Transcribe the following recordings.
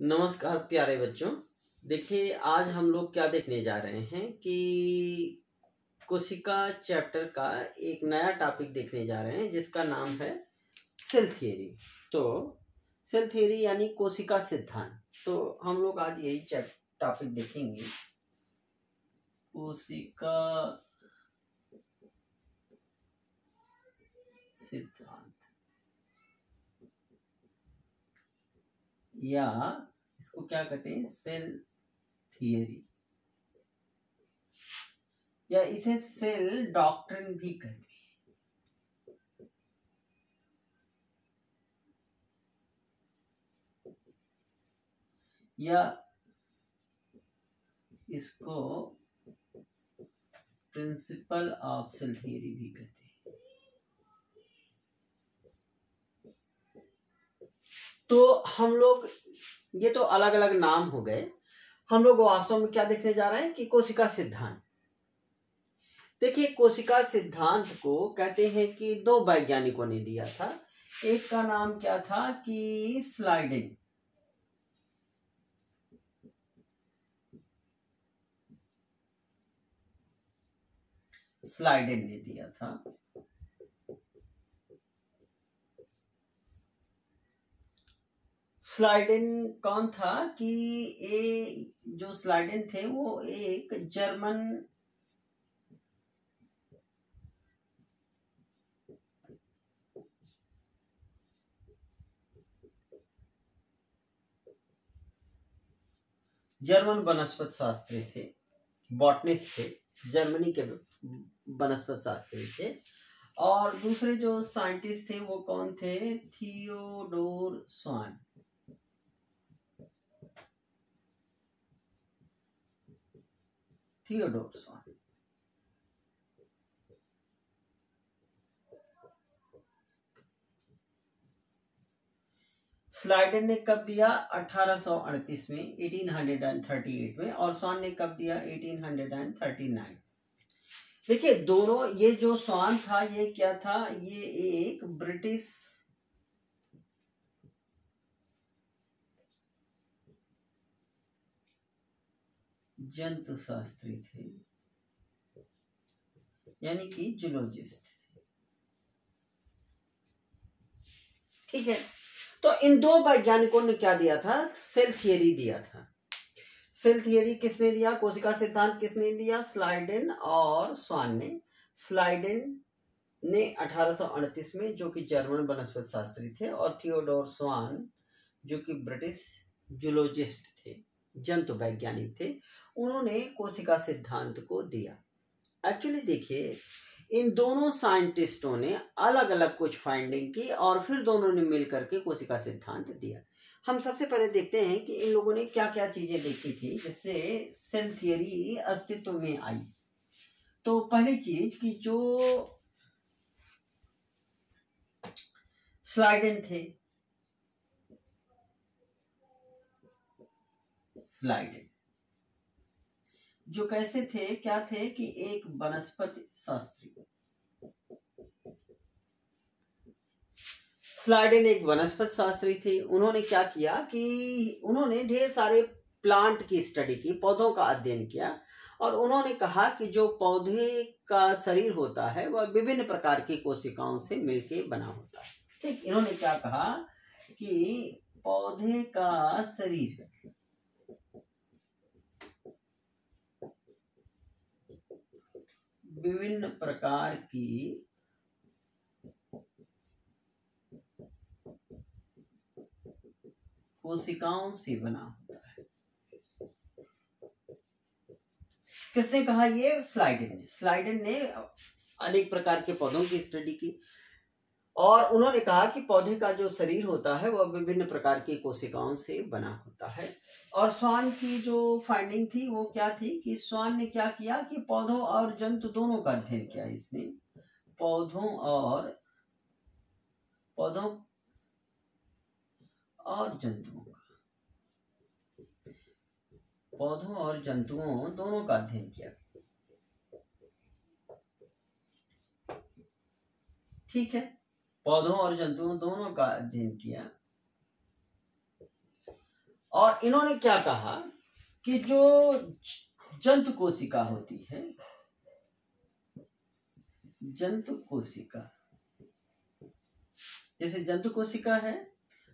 नमस्कार प्यारे बच्चों। देखिए आज हम लोग क्या देखने जा रहे हैं कि कोशिका चैप्टर का एक नया टॉपिक देखने जा रहे हैं जिसका नाम है सेल थियरी। तो सेल थियरी यानी कोशिका सिद्धांत। तो हम लोग आज यही टॉपिक देखेंगे, कोशिका सिद्धांत या इसको क्या कहते हैं, सेल थियरी, या इसे सेल डॉक्ट्रिन भी कहते हैं। या इसको प्रिंसिपल ऑफ सेल थियरी भी कहते हैं। तो हम लोग, ये तो अलग अलग नाम हो गए, हम लोग वास्तव में क्या देखने जा रहे हैं कि कोशिका सिद्धांत। देखिए कोशिका सिद्धांत को कहते हैं कि दो वैज्ञानिकों ने दिया था। एक का नाम क्या था कि स्लाइडेन, स्लाइडेन ने दिया था। स्लाइडेन कौन था कि जो स्लाइडेन थे वो एक जर्मन वनस्पति शास्त्री थे, बॉटनिस्ट थे, जर्मनी के वनस्पति शास्त्री थे। और दूसरे जो साइंटिस्ट थे वो कौन थे, थियोडोर स्वान। थियोडोर स्वान। स्लाइडेन ने कब दिया, 1838 में, 1838 में, और स्वान ने कब दिया, 1839। देखिए दोनों, ये जो स्वान था ये क्या था, ये एक ब्रिटिश जंतु शास्त्री थे, यानी कि जूलॉजिस्ट। ठीक है, तो इन दो वैज्ञानिकों ने क्या दिया था, सेल थियरी दिया था। सेल थियरी किसने दिया, कोशिका सिद्धांत किसने दिया, स्लाइडेन और स्वान ने। स्लाइडेन ने 1838 में, जो कि जर्मन वनस्पति शास्त्री थे, और थियोडोर स्वान जो कि ब्रिटिश जूलॉजिस्ट थे, जंतु वैज्ञानिक थे, उन्होंने कोशिका सिद्धांत को दिया। एक्चुअली देखिए इन दोनों साइंटिस्टों ने अलग अलग कुछ फाइंडिंग की और फिर दोनों ने मिलकर के कोशिका सिद्धांत दिया। हम सबसे पहले देखते हैं कि इन लोगों ने क्या क्या चीजें देखी थी जिससे सेल थियरी अस्तित्व में आई। तो पहली चीज कि जो स्लाइडेन थे, स्लाइडेन जो कैसे थे, क्या थे कि एक वनस्पति शास्त्री। स्लाइडेन एक वनस्पति शास्त्री थे। उन्होंने क्या किया कि उन्होंने ढेर सारे प्लांट की स्टडी की, पौधों का अध्ययन किया, और उन्होंने कहा कि जो पौधे का शरीर होता है वह विभिन्न प्रकार की कोशिकाओं से मिलके बना होता है। ठीक, इन्होंने क्या कहा कि पौधे का शरीर विभिन्न प्रकार की कोशिकाओं से बना होता है। किसने कहा, ये स्लाइडेन ने। स्लाइडेन ने अनेक प्रकार के पौधों की स्टडी की और उन्होंने कहा कि पौधे का जो शरीर होता है वह विभिन्न प्रकार की कोशिकाओं से बना होता है। और स्वान की जो फाइंडिंग थी वो क्या थी कि स्वान ने क्या किया कि पौधों और जंतु दोनों का अध्ययन किया। इसने पौधों और जंतुओं दोनों का अध्ययन किया। ठीक है, पौधों और जंतुओं दोनों का अध्ययन किया और इन्होंने क्या कहा कि जो जंतु कोशिका होती है, जंतु कोशिका, जैसे जंतु कोशिका है,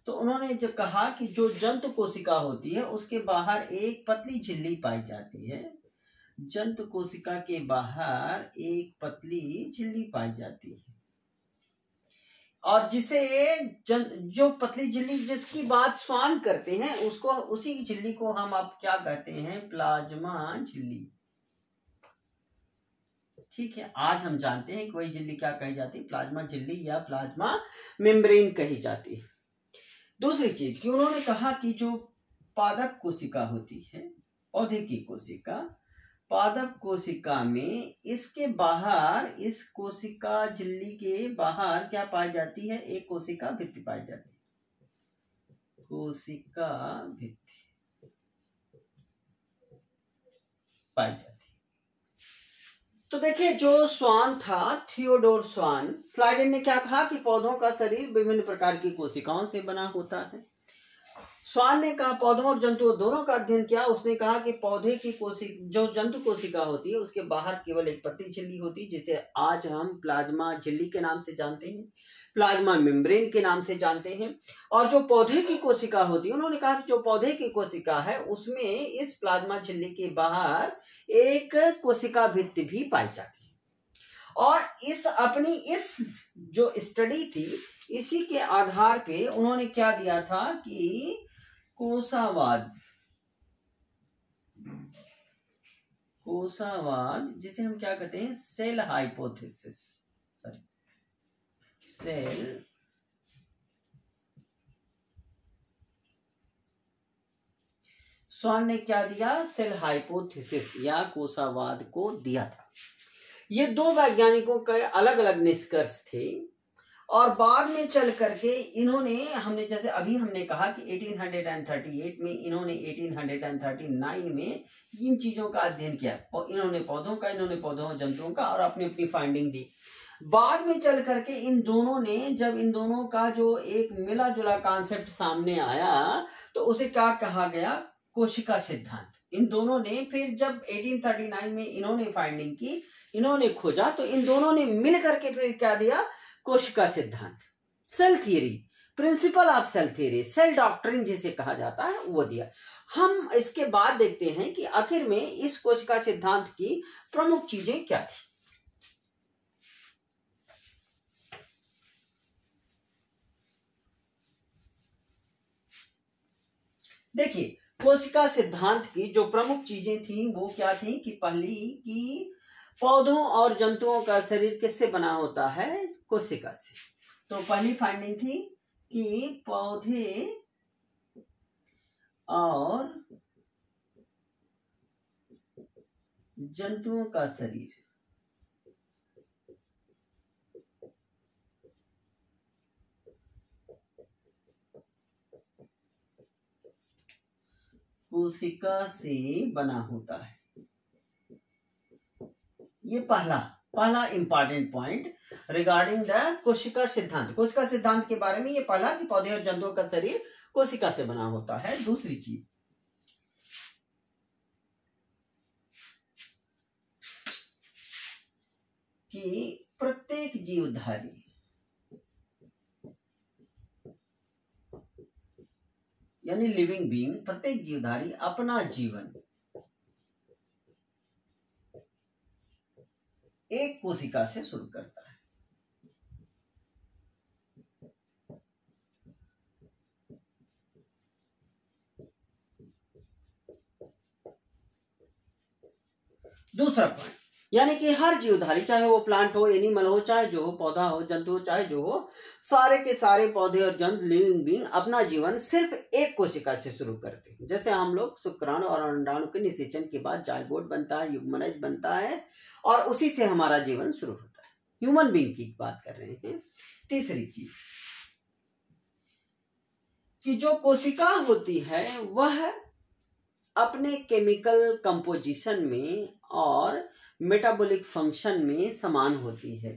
तो उन्होंने जब कहा कि जो जंतु कोशिका होती है उसके बाहर एक पतली झिल्ली पाई जाती है, जंतु कोशिका के बाहर एक पतली झिल्ली पाई जाती है, और जिसे जो पतली झिल्ली जिसकी बात श्वान करते हैं उसको, उसी झिल्ली को हम आप क्या कहते हैं, प्लाज्मा झिल्ली। ठीक है, आज हम जानते हैं कि वही झिल्ली क्या कही जाती है, प्लाज्मा झिल्ली या प्लाज्मा मेम्ब्रेन कही जाती है। दूसरी चीज कि उन्होंने कहा कि जो पादप कोशिका होती है, पौधे की कोशिका, पादप कोशिका में इसके बाहर, इस कोशिका झिल्ली के बाहर क्या पाई जाती है, एक कोशिका भित्ति पाई जाती है, कोशिका भित्ति पाई जाती है। तो देखिए, जो श्वान था, थियोडोर श्वान, स्लाइडेन ने क्या कहा कि पौधों का शरीर विभिन्न प्रकार की कोशिकाओं से बना होता है। श्वान ने कहा, पौधों और जंतुओं दोनों का अध्ययन किया। उसने कहा कि पौधे की कोशिका, जो जंतु कोशिका होती है, उसके बाहर केवल एक पतली झिल्ली होती है, जिसे आज हम प्लाज्मा झिल्ली के नाम से जानते हैं, प्लाज्मा मेम्ब्रेन के नाम से जानते हैं। और जो पौधे की कोशिका होती है, उन्होंने कहा कि जो पौधे की कोशिका है उसमें इस प्लाज्मा झिल्ली के बाहर एक कोशिका भित्ति भी पाई जाती है। और इस जो स्टडी थी, इसी के आधार पे उन्होंने क्या दिया था कि कोशावाद, जिसे हम क्या कहते हैं, सेल हाइपोथेसिस, सेल श्वान ने क्या दिया, सेल हाइपोथेसिस या कोशावाद को दिया था। ये दो वैज्ञानिकों के अलग अलग निष्कर्ष थे, और बाद में चल करके इन्होंने, हमने जैसे अभी हमने कहा कि 1838 में, इन्होंने 1839 में इन चीजों का अध्ययन किया, इन्होंने पौधों का, इन्होंने पौधों और जंतुओं का, और अपनी अपनी फाइंडिंग दी। बाद में चल करके इन दोनों ने, जब इन दोनों का जो एक मिला जुला कॉन्सेप्ट सामने आया, तो उसे क्या कहा गया, कोशिका सिद्धांत। इन दोनों ने फिर जब 1839 में इन्होंने फाइंडिंग की, इन्होंने खोजा, तो इन दोनों ने मिल करके फिर क्या दिया, कोशिका सिद्धांत, cell theory, principle of cell theory, cell doctrine जिसे कहा जाता है, वो दिया। हम इसके बाद देखते हैं कि आखिर में इस कोशिका सिद्धांत की प्रमुख चीजें क्या थी। देखिए, कोशिका सिद्धांत की जो प्रमुख चीजें थी वो क्या थी कि पहली कि पौधों और जंतुओं का शरीर किससे बना होता है, कोशिका से। तो पहली फाइंडिंग थी कि पौधे और जंतुओं का शरीर कोशिका से बना होता है। ये पहला इंपॉर्टेंट पॉइंट रिगार्डिंग द कोशिका सिद्धांत। कोशिका सिद्धांत के बारे में ये पहला कि पौधे और जंतुओं का शरीर कोशिका से बना होता है। दूसरी चीज कि प्रत्येक जीवधारी यानी लिविंग बीइंग, प्रत्येक जीवधारी अपना जीवन एक कोशिका से शुरू करता है। दूसरा पॉइंट, यानी कि हर जीवधारी, चाहे वो प्लांट हो, एनिमल हो, चाहे जो हो, पौधा हो, जंतु हो, चाहे जो हो, सारे के सारे पौधे और जंतु, लिविंग बीइंग अपना जीवन सिर्फ एक कोशिका से शुरू करते हैं। जैसे हम लोग शुक्राणु और अंडाणु के निषेचन के बाद जायगोट बनता है, युग्मनज बनता है, और उसी से हमारा जीवन शुरू होता है। ह्यूमन बीइंग की बात कर रहे हैं। तीसरी चीज कि जो कोशिका होती है वह अपने केमिकल कंपोजिशन में और मेटाबॉलिक फंक्शन में समान होती है।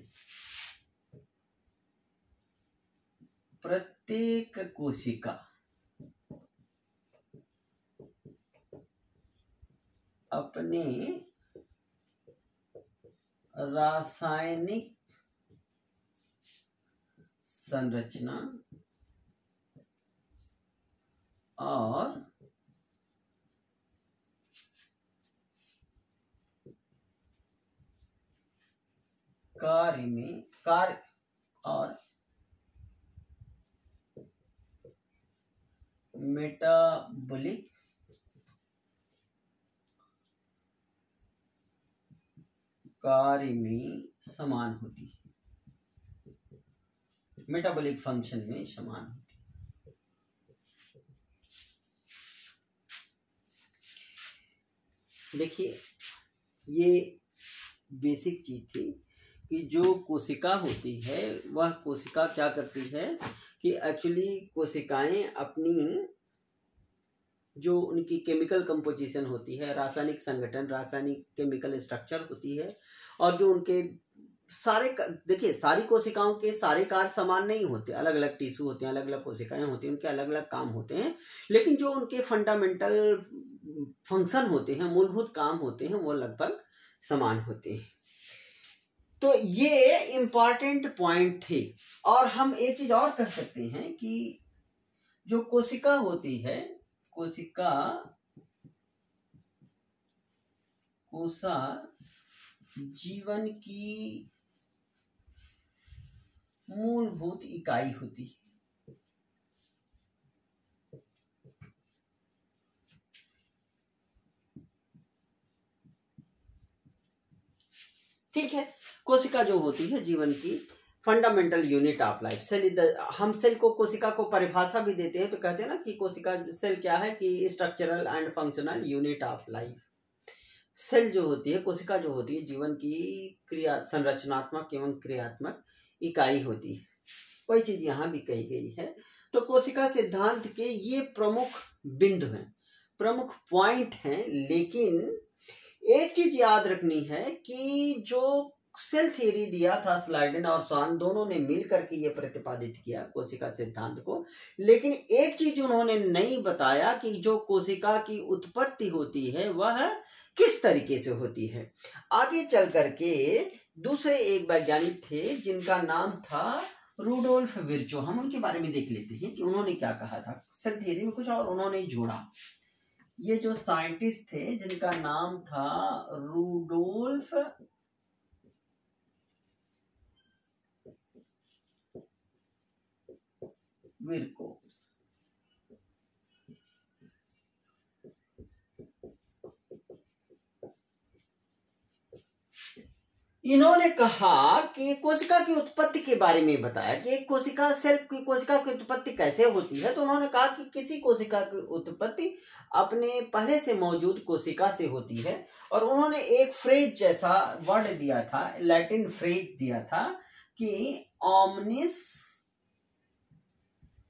प्रत्येक कोशिका अपने रासायनिक संरचना और कार्य और मेटाबॉलिक कार्य में समान होती है, मेटाबॉलिक फंक्शन में समान होती है। देखिए ये बेसिक चीज थी कि जो कोशिका होती है वह कोशिका क्या करती है कि एक्चुअली कोशिकाएं अपनी जो उनकी केमिकल कंपोजिशन होती है, रासायनिक संगठन, रासायनिक केमिकल स्ट्रक्चर होती है, और जो उनके सारे, देखिए सारी कोशिकाओं के सारे कार्य समान नहीं होते, अलग अलग टिश्यू होते हैं, अलग अलग कोशिकाएं होती हैं, उनके अलग अलग काम होते हैं, लेकिन जो उनके फंडामेंटल फंक्शन होते हैं, मूलभूत काम होते हैं, वो लगभग समान होते हैं। तो ये इम्पॉर्टेंट पॉइंट थे। और हम एक चीज और कह सकते हैं कि जो कोशिका होती है, कोशिका जीवन की मूलभूत इकाई होती है। ठीक है, कोशिका जो होती है जीवन की fundamental unit of life. Cell, हम सेल को, कोशिका को परिभाषा भी देते हैं तो कहते हैं ना कि कोशिका, सेल क्या है कि structural and functional unit of life. Cell जो होती है, कोशिका जो होती है, जीवन की क्रिया, संरचनात्मक एवं क्रियात्मक इकाई होती है। वही चीज यहाँ भी कही गई है। तो कोशिका सिद्धांत के ये प्रमुख बिंदु हैं, प्रमुख पॉइंट हैं। लेकिन एक चीज याद रखनी है कि जो सेल थ्योरी दिया था स्लाइडेन और स्वान, दोनों ने मिल करके ये प्रतिपादित किया कोशिका सिद्धांत को। लेकिन एक चीज उन्होंने नहीं बताया कि जो कोशिका की उत्पत्ति होती है वह किस तरीके से होती है। आगे चल करके दूसरे एक वैज्ञानिक थे जिनका नाम था रूडोल्फ विर्चो। हम उनके बारे में देख लेते हैं कि उन्होंने क्या कहा था सेल थ्योरी में, कुछ और उन्होंने जोड़ा। ये जो साइंटिस्ट थे जिनका नाम था रूडोल्फ विर्को, इन्होंने कहा कि कोशिका की उत्पत्ति के बारे में बताया कि एक कोशिका, सेल की कोशिका की उत्पत्ति कैसे होती है। तो उन्होंने कहा कि किसी कोशिका की उत्पत्ति अपने पहले से मौजूद कोशिका से होती है। और उन्होंने एक फ्रेज जैसा वर्ड दिया था, लैटिन फ्रेज दिया था कि ओमनिस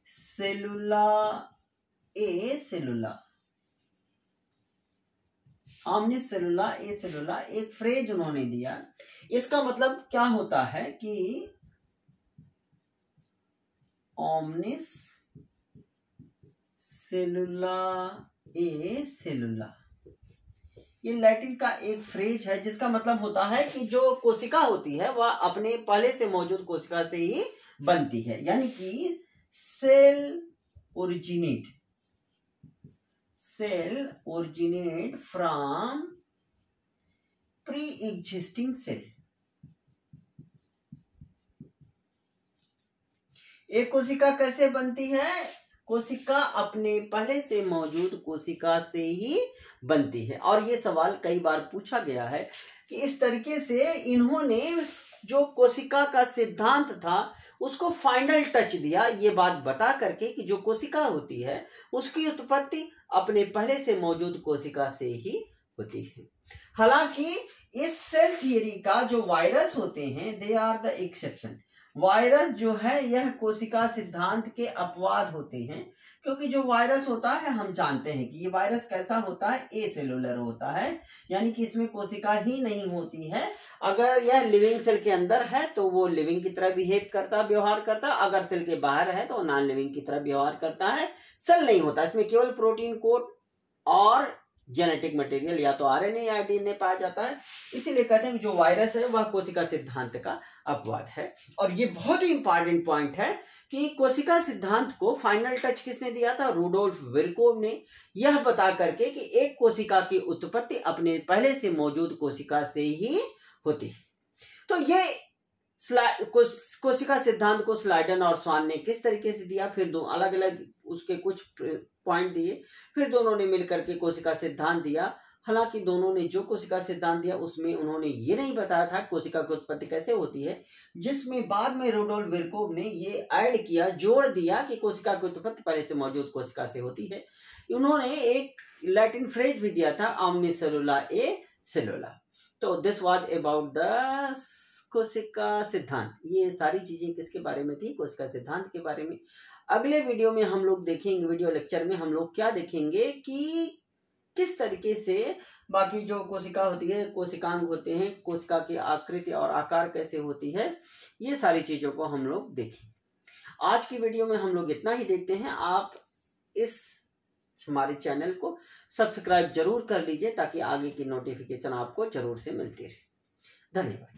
सेलुला ए सेलुला, ओमनिस सेलुला ए सेलुला, एक फ्रेज उन्होंने दिया। इसका मतलब क्या होता है कि ओमनिस सेलुला ए सेलुला, ये लैटिन का एक फ्रेज है जिसका मतलब होता है कि जो कोशिका होती है वह अपने पहले से मौजूद कोशिका से ही बनती है। यानी कि cell originate from pre existing cell. एक कोशिका कैसे बनती है? कोशिका अपने पहले से मौजूद कोशिका से ही बनती है। और ये सवाल कई बार पूछा गया है कि इस तरीके से इन्होंने जो कोशिका का सिद्धांत था उसको फाइनल टच दिया, ये बात बता करके कि जो कोशिका होती है उसकी उत्पत्ति अपने पहले से मौजूद कोशिका से ही होती है। हालांकि इस सेल थियरी का जो वायरस होते हैं, they are the exception. Virus जो है यह कोशिका सिद्धांत के अपवाद होते हैं, क्योंकि जो वायरस होता है हम जानते हैं कि ये वायरस कैसा होता है, ए सेलुलर होता है, यानी कि इसमें कोशिका ही नहीं होती है। अगर यह लिविंग सेल के अंदर है तो वो लिविंग की तरह बिहेव करता, व्यवहार करता, अगर सेल के बाहर है तो नॉन लिविंग की तरह व्यवहार करता है। सेल नहीं होता, इसमें केवल प्रोटीन कोट और जेनेटिक मटेरियल या तो आरएनए या डीएनए पाया जाता है। इसीलिए कहते हैं कि जो वायरस है वह कोशिका सिद्धांत का अपवाद है। और ये बहुत ही इंपॉर्टेंट पॉइंट है कि कोशिका सिद्धांत को फाइनल टच किसने दिया था? रूडोल्फ विरकोव ने, यह बता करके कि एक कोशिका की उत्पत्ति अपने पहले से मौजूद कोशिका से ही होती है। तो ये कोशिका सिद्धांत को स्लाइडन और स्वान ने किस तरीके से दिया, फिर दो अलग अलग उसके कुछ पॉइंट दिए, फिर दोनों ने मिलकर के कोशिका सिद्धांत दिया। हालांकि दोनों ने जो कोशिका सिद्धांत दिया उसमें उन्होंने ये नहीं बताया था कोशिका की उत्पत्ति कैसे होती है, जिसमें बाद में रूडोल्फ विरकोव ने ये ऐड किया, जोड़ दिया कि कोशिका की उत्पत्ति पहले से मौजूद कोशिका से होती है। उन्होंने एक लैटिन फ्रेज भी दिया था, omni cellula e cellula। तो दिस वाज अबाउट द कोशिका सिद्धांत। ये सारी चीजें किसके बारे में थी? कोशिका सिद्धांत के बारे में। अगले वीडियो में हम लोग देखेंगे, वीडियो लेक्चर में हम लोग क्या देखेंगे कि किस तरीके से बाकी जो कोशिका होती है, कोशिकांग होते हैं, कोशिका की आकृति और आकार कैसे होती है, ये सारी चीजों को हम लोग देखें। आज की वीडियो में हम लोग इतना ही देखते हैं। आप इस हमारे चैनल को सब्सक्राइब जरूर कर लीजिए ताकि आगे की नोटिफिकेशन आपको जरूर से मिलती रहे। धन्यवाद।